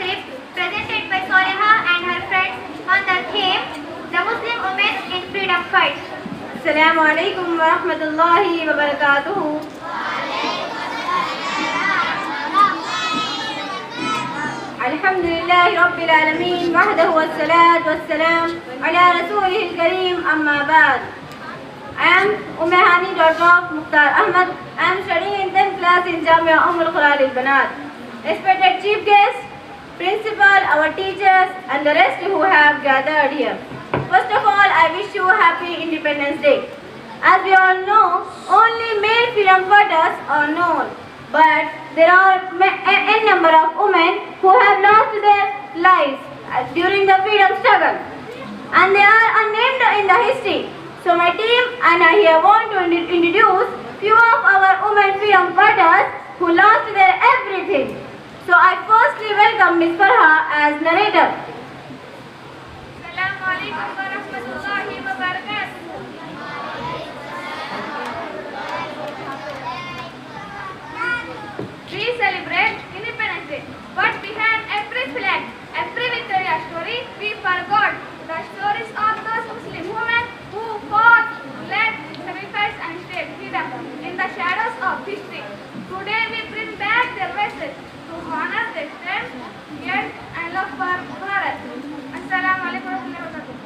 script presented by Soleha and her friends on the theme The Muslim Women in Freedom Fight. Assalamu alaikum wa rahmatullahi wa barakatuhu. Alhamdulillahi Rabbil Alameen wahdahu wassalatu wassalam ala rasulihil kareem amma ba'd. I am Umehani daughter of Mukhtar Ahmad. I am studying in 10th class in Jamia Al-Qura Al-Banat. Respected chief guests, principal, our teachers and the rest who have gathered here. First of all, I wish you a happy Independence Day. As we all know, only male freedom fighters are known, but there are n number of women who have lost their lives during the freedom struggle, and they are unnamed in the history. So my team and I here want to introduce few of our women freedom fighters who lost their everything. So I firstly welcome Ms. Farha as narrator. Assalamu alaikum wa rahmatullahi wa barakatuh. We celebrate Independence Day, but behind every flag, every Victoria story, we forgot the stories of those Muslim women who fought, led, sacrificed and stayed hidden in the shadows of history. Today we bring back their message to honor their strength, yet and love for Bharat. Assalamu alaikum wa rahmatullahi wa barakatuh.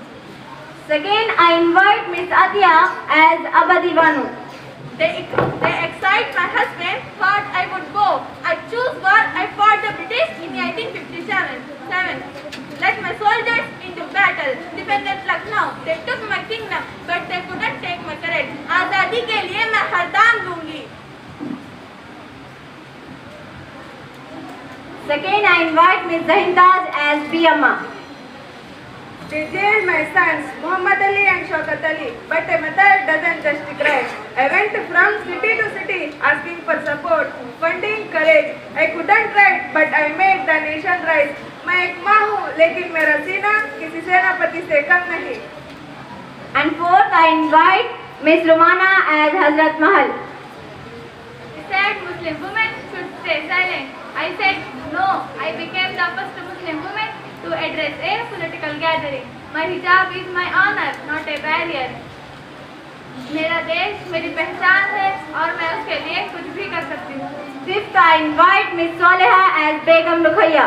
Second, I invite Ms. Atia as Abadi Banu. They excite my husband, thought I would go. I choose war, I fought the British in 1857. Led my soldiers into battle, defended Lucknow. They took my kingdom, but they couldn't take my courage. आजादी के लिए मैं हर दाम दूंगी. Second, I invite Ms. Zahindaz as Biyama. They jailed my sons, Muhammad Ali and Shaukat Ali, but a mother doesn't just cry. I went from city to city asking for support, funding, courage. I couldn't write, but I made the nation rise. मैं एक माँ हूँ, लेकिन मेरा सीना किसी सेनापति से कम नहीं. And fourth, I invite Ms. Rumana as Hazrat Mahal. He said Muslim women should stay silent. I said no. I became the first Muslim woman to address a political gathering. My hijab is my honor, not a barrier. मेरा देश मेरी पहचान है और मैं उसके लिए कुछ भी कर सकती हूँ. Fifth, I invite Ms. Soleha as Begum Rukhaya.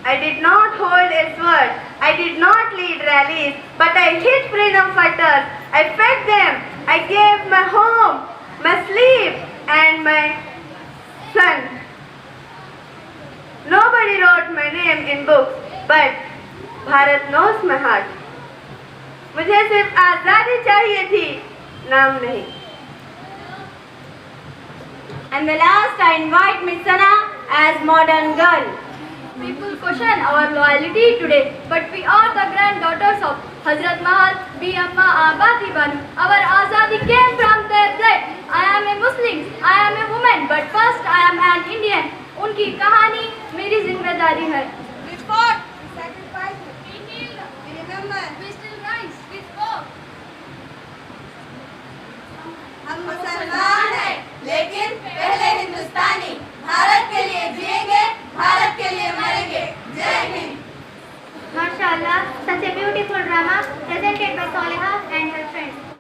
I did not hold a sword. I did not lead rallies, but I hit freedom fighters. I fed them. I gave my home, my sleep, and my son. Nobody wrote my name in books, but Bharat knows my heart. मुझे सिर्फ आजादी चाहिए थी, नाम नहीं. And the last, I invite Ms. Sana as Modern Girl. People question our loyalty today, but we are the granddaughters of Hazrat Mahal, Biyamma Abadi Banu. Our azadi came from their blood. I am a Muslim, I am a woman, but first I am an Indian. उनकी कहानी मेरी जिम्मेदारी है. We fought, we sacrificed, we kneeled, we remember, we still rise, we spoke. हम मुसलमान हैं, लेकिन पहले हिंदुस्तानी. भारत के लिए जिएंगे, भारत के लिए मरेंगे. जय Hind. Mashallah, such a beautiful drama presented by Soleha and her friends.